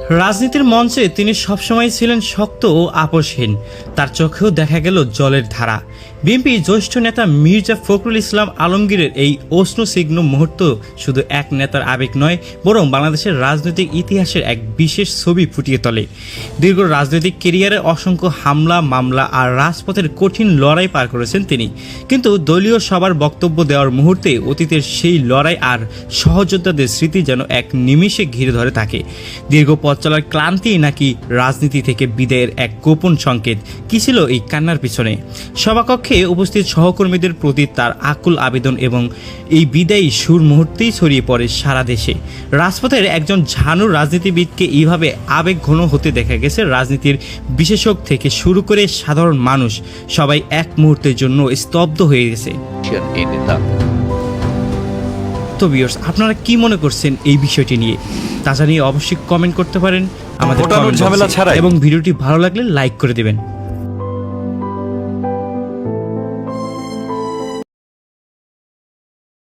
রাজনীতির মঞ্চে তিনি সবসময় ছিলেন শক্ত ও আপোষহীন। তার চোখেও দেখা গেল জলের ধারা। বিএনপি জ্যেষ্ঠ নেতা মির্জা ফখরুল ইসলাম আলমগীরের এই অশ্রুসিগ্ন মুহূর্ত শুধু এক নেতার আবেগ নয়, বরং বাংলাদেশের রাজনৈতিক ইতিহাসের এক বিশেষ ছবি ফুটিয়ে তোলে। দীর্ঘ রাজনৈতিক কেরিয়ারে অসংখ্য হামলা, মামলা আর রাজপথের কঠিন লড়াই পার করেছেন তিনি। কিন্তু দলীয় সবার বক্তব্য দেওয়ার মুহূর্তে অতীতের সেই লড়াই আর সহযোদ্ধাদের স্মৃতি যেন এক নিমিষে ঘিরে ধরে থাকে। দীর্ঘ পথ চলার ক্লান্তি নাকি রাজনীতি থেকে বিদায়ের এক গোপন সংকেত? কি ছিল এই কান্নার পিছনে? সভাকক্ষে উপস্থিত সহকর্মীদের প্রতি তার আকুল আবেদন এবং এই বিদায়ী সুর মুহূর্তেই ছড়িয়ে পড়ে সারা দেশে। রাজপথের একজন ঝানু রাজনীতিবিদকে এইভাবে আবেগ ঘন হতে দেখা গেছে রাজনীতির বিশেষজ্ঞ থেকে শুরু করে সাধারণ মানুষ, সবাই এক মুহূর্তের জন্য স্তব্ধ হয়ে গেছে। তো ভিউয়ার্স, আপনারা কি মনে করছেন এই বিষয়টি নিয়ে? তা জানিয়ে অবশ্যই কমেন্ট করতে পারেন আমাদের কমেন্ট বক্সে। এবং ভিডিওটি ভালো লাগলে লাইক করে দেবেন।